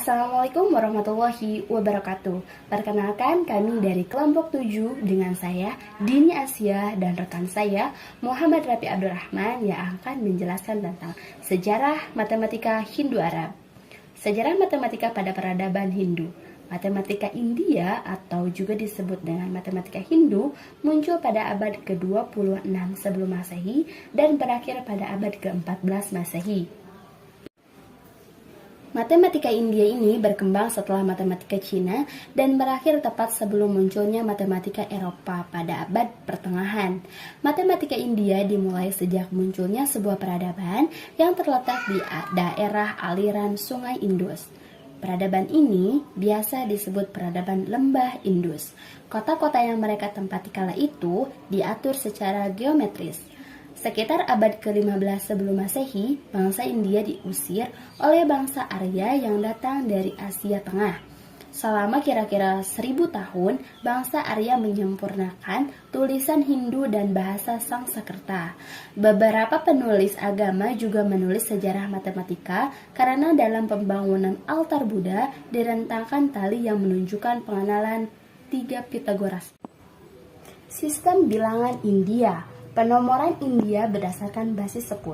Assalamualaikum warahmatullahi wabarakatuh. Perkenalkan, kami dari kelompok 7 dengan saya Dini Asia dan rekan saya Muhammad Rafi Abdurrahman yang akan menjelaskan tentang sejarah matematika Hindu-Arab. Sejarah matematika pada peradaban Hindu. Matematika India atau juga disebut dengan matematika Hindu muncul pada abad ke-26 sebelum Masehi dan berakhir pada abad ke-14 Masehi. Matematika India ini berkembang setelah matematika Cina dan berakhir tepat sebelum munculnya matematika Eropa pada abad pertengahan. Matematika India dimulai sejak munculnya sebuah peradaban yang terletak di daerah aliran Sungai Indus. Peradaban ini biasa disebut peradaban lembah Indus. Kota-kota yang mereka tempati kala itu diatur secara geometris. Sekitar abad ke-15 sebelum Masehi, bangsa India diusir oleh bangsa Arya yang datang dari Asia Tengah. Selama kira-kira 1000 tahun, bangsa Arya menyempurnakan tulisan Hindu dan bahasa Sanskerta. Beberapa penulis agama juga menulis sejarah matematika karena dalam pembangunan altar Buddha direntangkan tali yang menunjukkan pengenalan 3 Pitagoras. Sistem bilangan India. Penomoran India berdasarkan basis 10,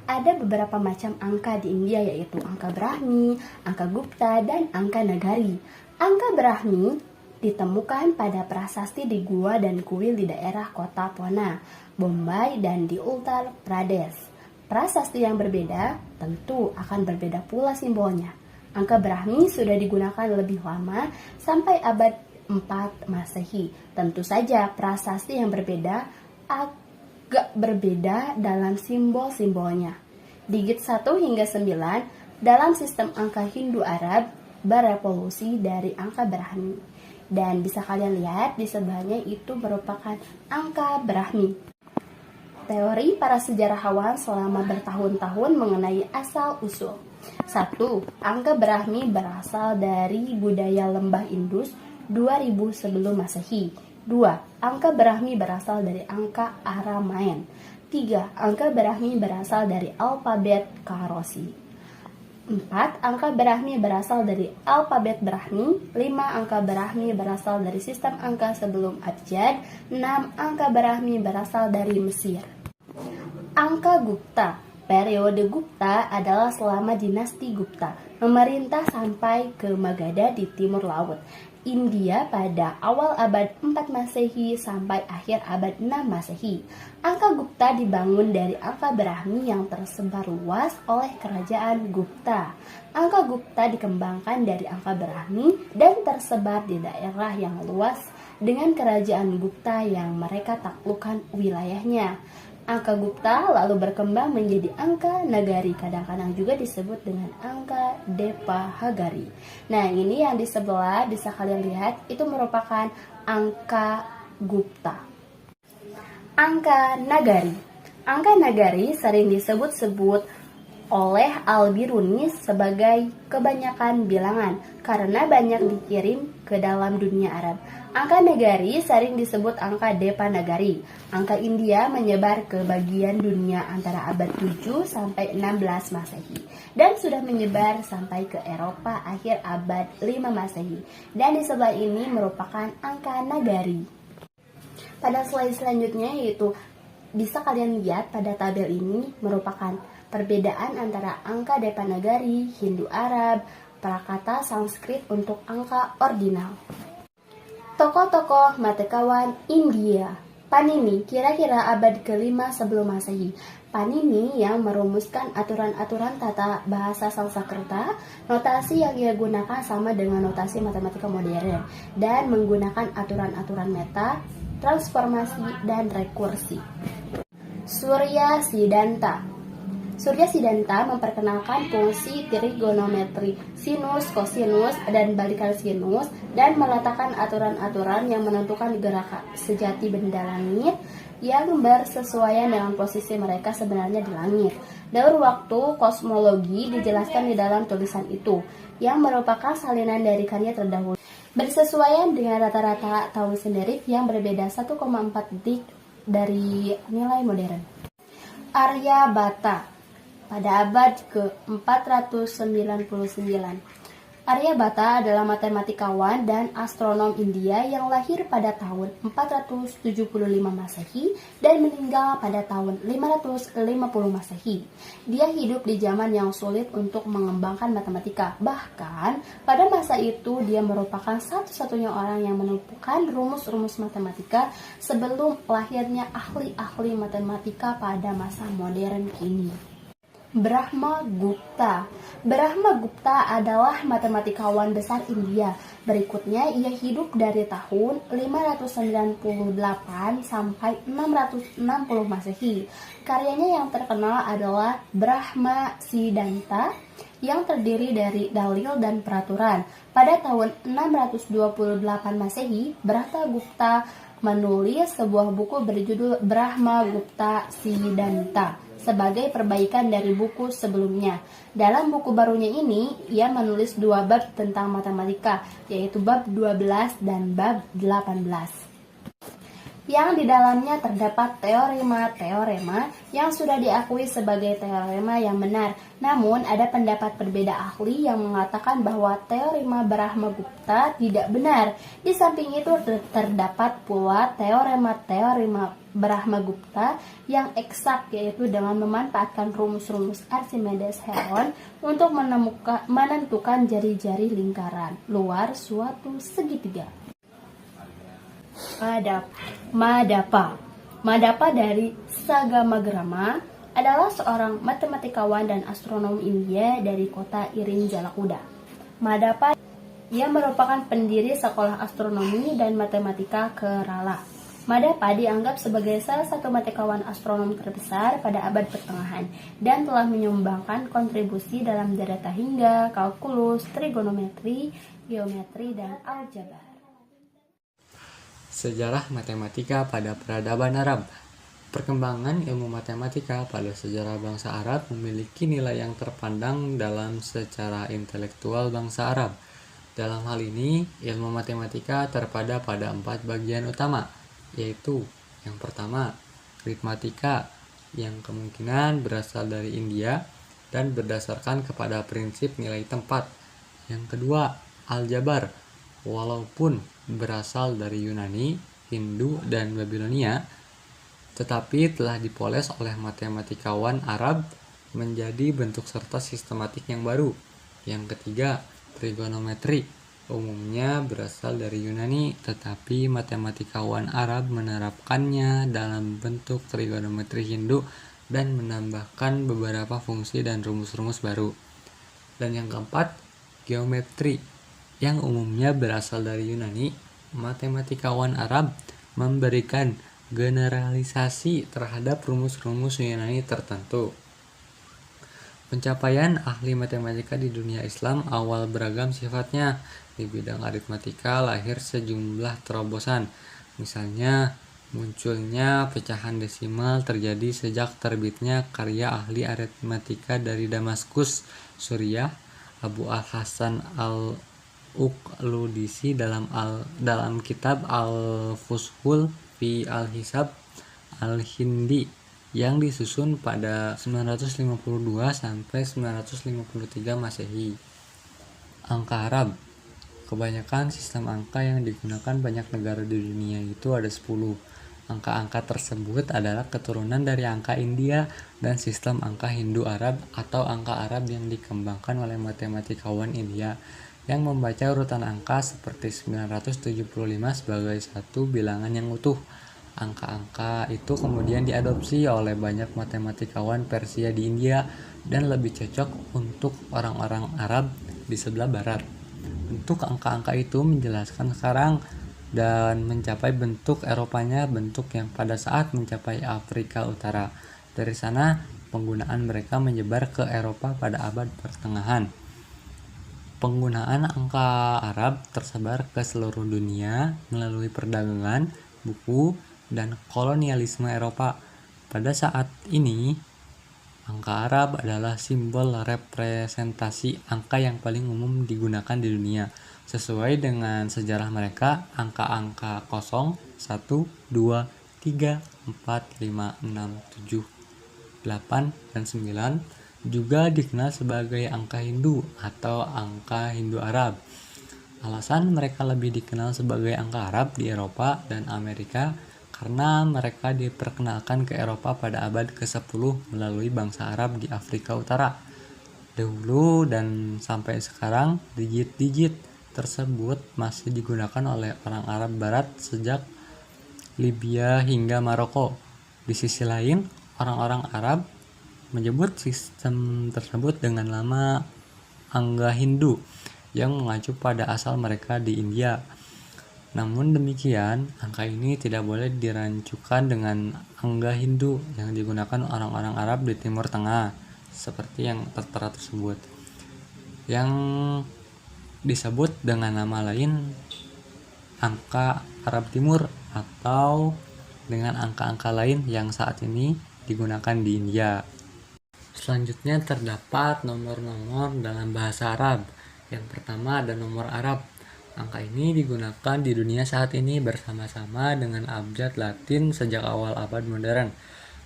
ada beberapa macam angka di India yaitu angka Brahmi, angka Gupta, dan angka Nagari. Angka Brahmi ditemukan pada prasasti di gua dan kuil di daerah kota Pune, Bombay, dan di Uttar Pradesh. Prasasti yang berbeda tentu akan berbeda pula simbolnya. Angka Brahmi sudah digunakan lebih lama sampai abad 4 Masehi. Tentu saja prasasti yang berbeda agak berbeda dalam simbol-simbolnya. Digit 1 hingga 9 dalam sistem angka Hindu-Arab berevolusi dari angka Brahmi. Dan bisa kalian lihat di sebelahnya itu merupakan angka Brahmi. Teori para sejarawan selama bertahun-tahun mengenai asal-usul. 1. Angka Brahmi berasal dari budaya lembah Indus 2000 sebelum Masehi. 2. Angka Brahmi berasal dari angka Aramaean. 3. Angka Brahmi berasal dari alfabet Kharoshi. 4. Angka Brahmi berasal dari alfabet Brahmi. 5. Angka Brahmi berasal dari sistem angka sebelum abjad. 6. Angka Brahmi berasal dari Mesir. Angka Gupta. Periode Gupta adalah selama dinasti Gupta memerintah sampai ke Magadha di timur laut India pada awal abad 4 Masehi sampai akhir abad 6 Masehi. Angka Gupta dibangun dari angka Brahmi yang tersebar luas oleh kerajaan Gupta. Angka Gupta dikembangkan dari angka Brahmi dan tersebar di daerah yang luas dengan kerajaan Gupta yang mereka taklukkan wilayahnya. Angka Gupta lalu berkembang menjadi angka Nagari, kadang-kadang juga disebut dengan angka Depahagari. Nah, ini yang di sebelah bisa kalian lihat itu merupakan angka Gupta. Angka Nagari. Angka Nagari sering disebut-sebut oleh Al-Biruni sebagai kebanyakan bilangan karena banyak dikirim ke dalam dunia Arab. Angka Nagari sering disebut angka Depanagari. Angka India menyebar ke bagian dunia antara abad 7 sampai 16 Masehi dan sudah menyebar sampai ke Eropa akhir abad 5 Masehi. Dan di sebelah ini merupakan angka Nagari. Pada slide selanjutnya yaitu bisa kalian lihat pada tabel ini merupakan perbedaan antara angka Depanagari, Hindu-Arab, prakata Sanskrit untuk angka ordinal. Tokoh-tokoh matematika India. Panini, kira-kira abad ke-5 sebelum Masehi. Panini yang merumuskan aturan-aturan tata bahasa Sanskerta, notasi yang ia gunakan sama dengan notasi matematika modern, dan menggunakan aturan-aturan meta, transformasi, dan rekursi. Surya Siddhanta. Surya Siddhanta memperkenalkan fungsi trigonometri, sinus, kosinus, dan balikan sinus, dan meletakkan aturan-aturan yang menentukan gerak sejati benda langit yang bersesuaian dengan posisi mereka sebenarnya di langit. Daur waktu kosmologi dijelaskan di dalam tulisan itu, yang merupakan salinan dari karya terdahulu. Bersesuaian dengan rata-rata tahun sendiri yang berbeda 1,4 detik dari nilai modern. Aryabhata pada abad ke-499. Aryabhata adalah matematikawan dan astronom India yang lahir pada tahun 475 Masehi dan meninggal pada tahun 550 Masehi. Dia hidup di zaman yang sulit untuk mengembangkan matematika. Bahkan, pada masa itu dia merupakan satu-satunya orang yang menemukan rumus-rumus matematika sebelum lahirnya ahli-ahli matematika pada masa modern kini. Brahmagupta adalah matematikawan besar India. Berikutnya, ia hidup dari tahun 598 sampai 660 Masehi. Karyanya yang terkenal adalah Brahma Siddhanta yang terdiri dari dalil dan peraturan. Pada tahun 628 Masehi, Brahmagupta menulis sebuah buku berjudul Brahmagupta Siddhanta sebagai perbaikan dari buku sebelumnya. Dalam buku barunya ini, ia menulis 2 bab tentang matematika, yaitu bab 12 dan bab 18. Yang di dalamnya terdapat teorema-teorema yang sudah diakui sebagai teorema yang benar. Namun, ada pendapat berbeda ahli yang mengatakan bahwa teorema Brahmagupta tidak benar. Di samping itu, terdapat pula teorema-teorema Brahmagupta yang eksak, yaitu dengan memanfaatkan rumus-rumus Archimedes Heron untuk menentukan jari-jari lingkaran luar suatu segitiga. Madapa dari Sagamagrama adalah seorang matematikawan dan astronom India dari kota Irinjalakuda. Madapa, ia merupakan pendiri sekolah astronomi dan matematika Kerala. Madapa dianggap sebagai salah satu matematikawan astronom terbesar pada abad pertengahan dan telah menyumbangkan kontribusi dalam data hingga kalkulus, trigonometri, geometri, dan aljabar. Sejarah matematika pada peradaban Arab. Perkembangan ilmu matematika pada sejarah bangsa Arab memiliki nilai yang terpandang dalam secara intelektual bangsa Arab. Dalam hal ini, ilmu matematika terpada pada 4 bagian utama, yaitu yang pertama, aritmatika, yang kemungkinan berasal dari India dan berdasarkan kepada prinsip nilai tempat. Yang kedua, aljabar, walaupun berasal dari Yunani, Hindu, dan Babilonia, tetapi telah dipoles oleh matematikawan Arab menjadi bentuk serta sistematik yang baru. Yang ketiga, trigonometri, umumnya berasal dari Yunani, tetapi matematikawan Arab menerapkannya dalam bentuk trigonometri Hindu dan menambahkan beberapa fungsi dan rumus-rumus baru. Dan yang keempat, geometri, yang umumnya berasal dari Yunani. Matematikawan Arab memberikan generalisasi terhadap rumus-rumus Yunani tertentu. Pencapaian ahli matematika di dunia Islam awal beragam sifatnya. Di bidang aritmatika lahir sejumlah terobosan. Misalnya, munculnya pecahan desimal terjadi sejak terbitnya karya ahli aritmatika dari Damaskus, Suriah, Abu al-Hasan al-Uqludisi dalam kitab Al-Fushul fi al-Hisab al-Hindi yang disusun pada 952 sampai 953 Masehi. Angka Arab. Kebanyakan sistem angka yang digunakan banyak negara di dunia itu ada 10. Angka-angka tersebut adalah keturunan dari angka India dan sistem angka Hindu-Arab atau angka Arab yang dikembangkan oleh matematikawan India yang membaca urutan angka seperti 975 sebagai satu bilangan yang utuh. Angka-angka itu kemudian diadopsi oleh banyak matematikawan Persia di India dan lebih cocok untuk orang-orang Arab di sebelah barat. Bentuk angka-angka itu menjelaskan sekarang dan mencapai bentuk Eropanya, bentuk yang pada saat mencapai Afrika Utara. Dari sana, penggunaan mereka menyebar ke Eropa pada abad pertengahan. Penggunaan angka Arab tersebar ke seluruh dunia melalui perdagangan, buku, dan kolonialisme Eropa. Pada saat ini, angka Arab adalah simbol representasi angka yang paling umum digunakan di dunia. Sesuai dengan sejarah mereka, angka-angka 0, 1, 2, 3, 4, 5, 6, 7, 8, dan 9 juga dikenal sebagai angka Hindu atau angka Hindu Arab. Alasan mereka lebih dikenal sebagai angka Arab di Eropa dan Amerika karena mereka diperkenalkan ke Eropa pada abad ke-10 melalui bangsa Arab di Afrika Utara. Dahulu dan sampai sekarang, digit-digit tersebut masih digunakan oleh orang Arab Barat sejak Libya hingga Maroko. Di sisi lain, orang-orang Arab menyebut sistem tersebut dengan nama angka Hindu yang mengacu pada asal mereka di India. Namun demikian, angka ini tidak boleh dirancukan dengan angka Hindu yang digunakan orang-orang Arab di Timur Tengah, seperti yang tertera tersebut, yang disebut dengan nama lain angka Arab Timur atau dengan angka-angka lain yang saat ini digunakan di India. Selanjutnya terdapat nomor-nomor dalam bahasa Arab. Yang pertama ada nomor Arab. Angka ini digunakan di dunia saat ini bersama-sama dengan abjad Latin sejak awal abad modern.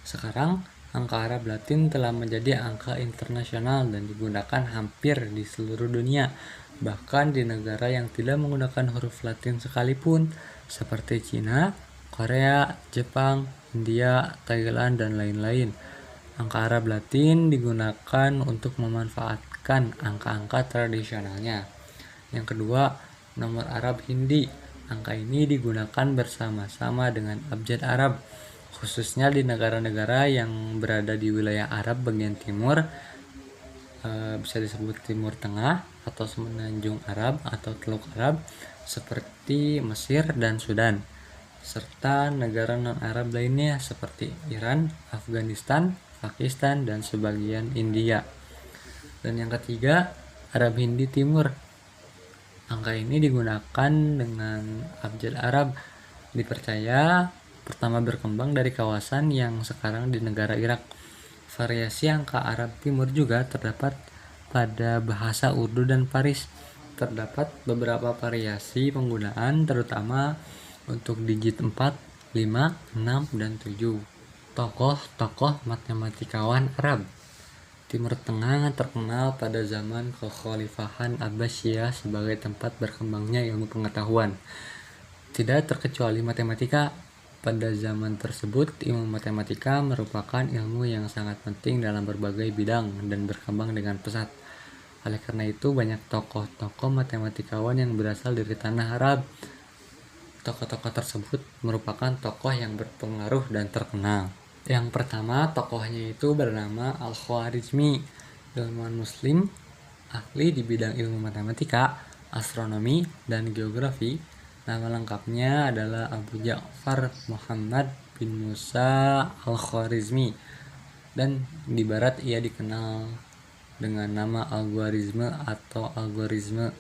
Sekarang, angka Arab Latin telah menjadi angka internasional dan digunakan hampir di seluruh dunia, bahkan di negara yang tidak menggunakan huruf Latin sekalipun, seperti Cina, Korea, Jepang, India, Thailand, dan lain-lain. Angka Arab Latin digunakan untuk memanfaatkan angka-angka tradisionalnya. Yang kedua, nomor Arab Hindi. Angka ini digunakan bersama-sama dengan abjad Arab, khususnya di negara-negara yang berada di wilayah Arab bagian timur, bisa disebut Timur Tengah atau Semenanjung Arab atau Teluk Arab, seperti Mesir dan Sudan, serta negara non-Arab lainnya seperti Iran, Afghanistan, Pakistan, dan sebagian India. Dan yang ketiga, Arab Hindi Timur. Angka ini digunakan dengan abjad Arab. Dipercaya pertama berkembang dari kawasan yang sekarang di negara Irak. Variasi angka Arab Timur juga terdapat pada bahasa Urdu dan Faris. Terdapat beberapa variasi penggunaan terutama untuk digit 4, 5, 6, dan 7. Tokoh-tokoh matematikawan Arab Timur Tengah terkenal pada zaman kekhalifahan Abbasiyah sebagai tempat berkembangnya ilmu pengetahuan. Tidak terkecuali matematika. Pada zaman tersebut, ilmu matematika merupakan ilmu yang sangat penting dalam berbagai bidang dan berkembang dengan pesat. Oleh karena itu, banyak tokoh-tokoh matematikawan yang berasal dari tanah Arab. Tokoh-tokoh tersebut merupakan tokoh yang berpengaruh dan terkenal. Yang pertama, tokohnya itu bernama Al-Khwarizmi, ilmuwan muslim, ahli di bidang ilmu matematika, astronomi, dan geografi. Nama lengkapnya adalah Abu Ja'far Muhammad bin Musa Al-Khwarizmi, dan di barat ia dikenal dengan nama algoritme atau algoritme.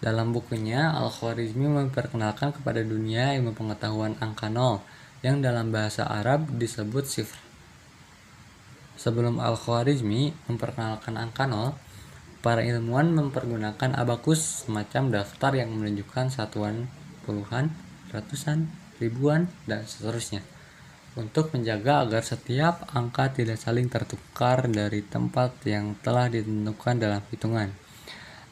Dalam bukunya, Al-Khwarizmi memperkenalkan kepada dunia ilmu pengetahuan angka nol, yang dalam bahasa Arab disebut sifr. Sebelum Al-Khwarizmi memperkenalkan angka nol, para ilmuwan mempergunakan abakus, semacam daftar yang menunjukkan satuan puluhan, ratusan, ribuan, dan seterusnya, untuk menjaga agar setiap angka tidak saling tertukar dari tempat yang telah ditentukan dalam hitungan.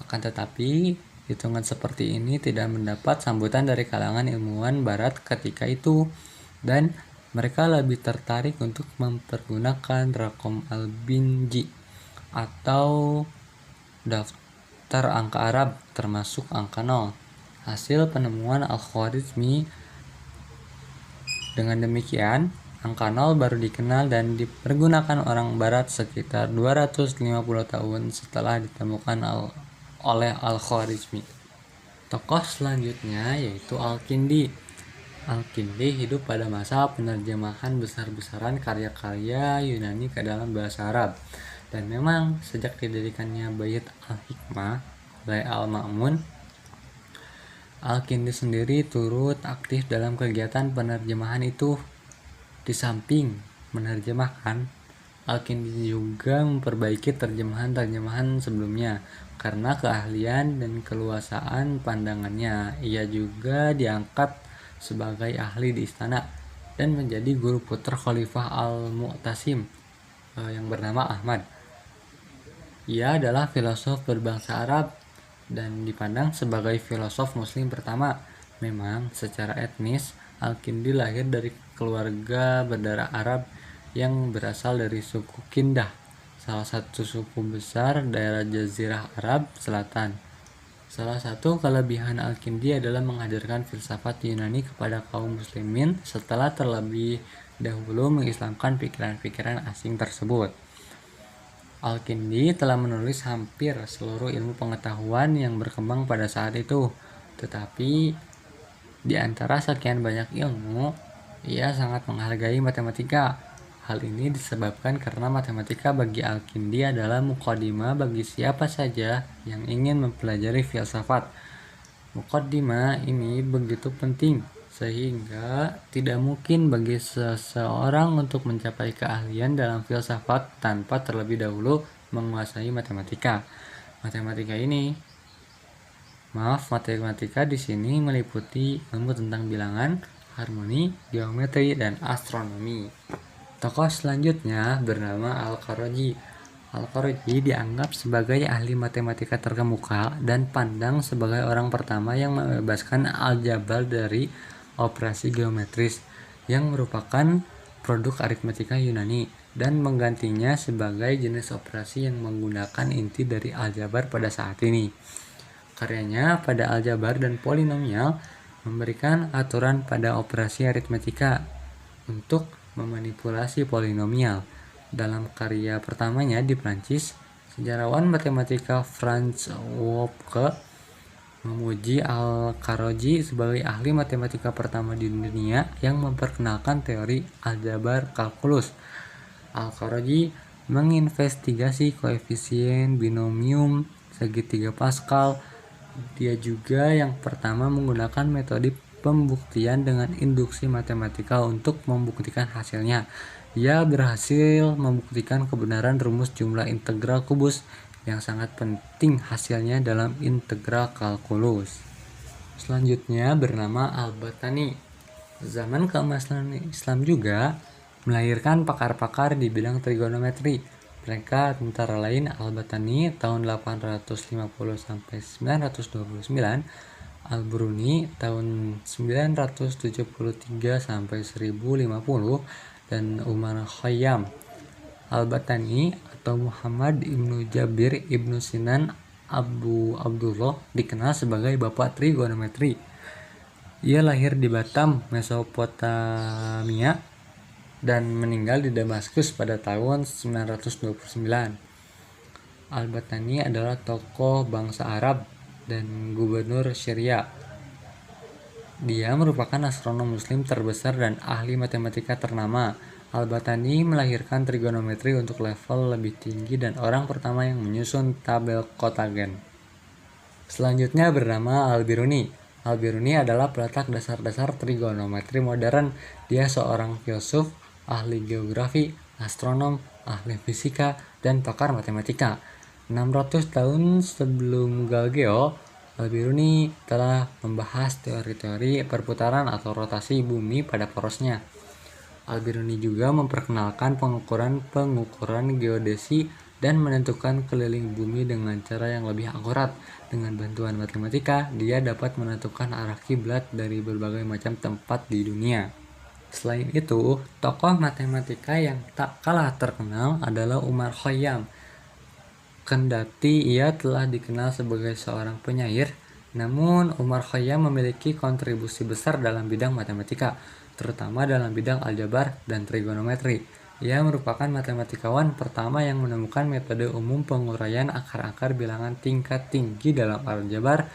Akan tetapi, hitungan seperti ini tidak mendapat sambutan dari kalangan ilmuwan barat ketika itu, dan mereka lebih tertarik untuk mempergunakan Raqam al-Binji atau daftar angka Arab, termasuk angka 0. Hasil penemuan Al-Khwarizmi. Dengan demikian, angka 0 baru dikenal dan dipergunakan orang barat sekitar 250 tahun setelah ditemukan oleh Al-Khwarizmi. Tokoh selanjutnya yaitu Al-Kindi. Al-Kindi hidup pada masa penerjemahan besar-besaran karya-karya Yunani ke dalam bahasa Arab. Dan memang sejak didirikannya Bait Al-Hikmah oleh Al-Ma'mun, Al-Kindi sendiri turut aktif dalam kegiatan penerjemahan itu. Di samping menerjemahkan, Al-Kindi juga memperbaiki terjemahan-terjemahan sebelumnya. Karena keahlian dan keluasaan pandangannya, ia juga diangkat sebagai ahli di istana dan menjadi guru putra Khalifah Al-Mu'tasim yang bernama Ahmad. Ia adalah filosof berbangsa Arab dan dipandang sebagai filosof Muslim pertama. Memang secara etnis, Al-Kindi lahir dari keluarga berdarah Arab yang berasal dari suku Kindah, salah satu suku besar daerah Jazirah Arab Selatan. Salah satu kelebihan Al-Kindi adalah mengajarkan filsafat Yunani kepada kaum muslimin setelah terlebih dahulu mengislamkan pikiran-pikiran asing tersebut. Al-Kindi telah menulis hampir seluruh ilmu pengetahuan yang berkembang pada saat itu. Tetapi di antara sekian banyak ilmu, ia sangat menghargai matematika. Hal ini disebabkan karena matematika bagi Al-Kindi adalah muqaddimah bagi siapa saja yang ingin mempelajari filsafat. Muqaddimah ini begitu penting sehingga tidak mungkin bagi seseorang untuk mencapai keahlian dalam filsafat tanpa terlebih dahulu menguasai matematika. Matematika di sini meliputi ilmu tentang bilangan, harmoni, geometri, dan astronomi. Tokoh selanjutnya bernama Al-Kharoji. Al-Kharoji dianggap sebagai ahli matematika terkemuka dan pandang sebagai orang pertama yang membebaskan aljabar dari operasi geometris yang merupakan produk aritmatika Yunani dan menggantinya sebagai jenis operasi yang menggunakan inti dari aljabar pada saat ini. Karyanya pada aljabar dan polinomial memberikan aturan pada operasi aritmatika untuk memanipulasi polinomial. Dalam karya pertamanya di Prancis, sejarawan matematika Franz Wolfke memuji Al-Kharoji sebagai ahli matematika pertama di dunia yang memperkenalkan teori aljabar kalkulus. Al-Kharoji menginvestigasi koefisien binomium segitiga Pascal. Dia juga yang pertama menggunakan metode pembuktian dengan induksi matematika untuk membuktikan hasilnya. Dia berhasil membuktikan kebenaran rumus jumlah integral kubus yang sangat penting hasilnya dalam integral kalkulus. Selanjutnya bernama Al-Battani. Zaman keemasan Islam juga melahirkan pakar-pakar di bidang trigonometri. Mereka antara lain Al-Battani tahun 850 sampai 929, Al-Biruni tahun 973 sampai 1050, dan Umar Khayyam. Al-Battani atau Muhammad ibnu Jabir ibnu Sinan Abu Abdullah dikenal sebagai bapak trigonometri. Ia lahir di Batam, Mesopotamia, dan meninggal di Damaskus pada tahun 929. Al-Battani adalah tokoh bangsa Arab dan gubernur Syria. Dia merupakan astronom muslim terbesar dan ahli matematika ternama. Al-Battani melahirkan trigonometri untuk level lebih tinggi dan orang pertama yang menyusun tabel kotagen. Selanjutnya bernama Al-Biruni. Al-Biruni adalah peletak dasar-dasar trigonometri modern. Dia seorang filsuf, ahli geografi, astronom, ahli fisika, dan pakar matematika. 600 tahun sebelum Galileo, Al-Biruni telah membahas teori-teori perputaran atau rotasi bumi pada porosnya. Al-Biruni juga memperkenalkan pengukuran geodesi dan menentukan keliling bumi dengan cara yang lebih akurat. Dengan bantuan matematika, dia dapat menentukan arah kiblat dari berbagai macam tempat di dunia. Selain itu, tokoh matematika yang tak kalah terkenal adalah Umar Khayyam. Kendati ia telah dikenal sebagai seorang penyair, namun Umar Khayyam memiliki kontribusi besar dalam bidang matematika, terutama dalam bidang aljabar dan trigonometri. Ia merupakan matematikawan pertama yang menemukan metode umum penguraian akar-akar bilangan tingkat tinggi dalam aljabar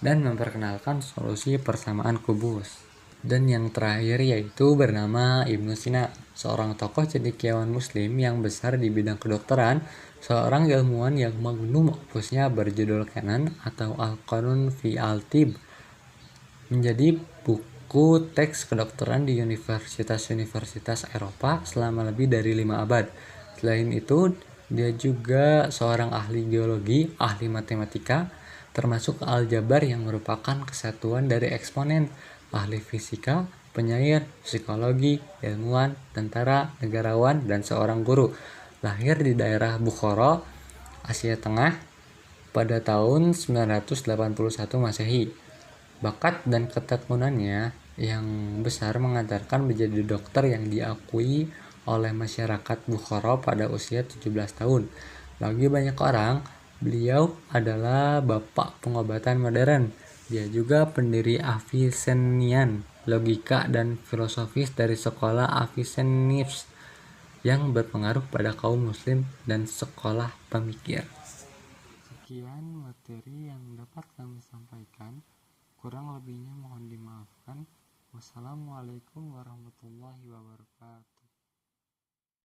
dan memperkenalkan solusi persamaan kubus. Dan yang terakhir yaitu bernama Ibnu Sina, seorang tokoh cendekiawan muslim yang besar di bidang kedokteran, seorang ilmuwan yang magnum opusnya berjudul Canon atau Al-Qanun fi al-Tibb, menjadi buku teks kedokteran di universitas-universitas Eropa selama lebih dari 5 abad. Selain itu, dia juga seorang ahli geologi, ahli matematika, termasuk aljabar yang merupakan kesatuan dari eksponen, ahli fisika, penyair, psikologi, ilmuwan, tentara, negarawan, dan seorang guru. Lahir di daerah Bukhara, Asia Tengah pada tahun 981 Masehi. Bakat dan ketekunannya yang besar mengantarkan menjadi dokter yang diakui oleh masyarakat Bukhara pada usia 17 tahun. Bagi banyak orang, beliau adalah bapak pengobatan modern. Dia juga pendiri Avicennian logika dan filosofis dari sekolah Avicennius yang berpengaruh pada kaum muslim dan sekolah pemikir. Sekian materi yang dapat kami sampaikan. Kurang lebihnya mohon dimaafkan. Wassalamualaikum warahmatullahi wabarakatuh.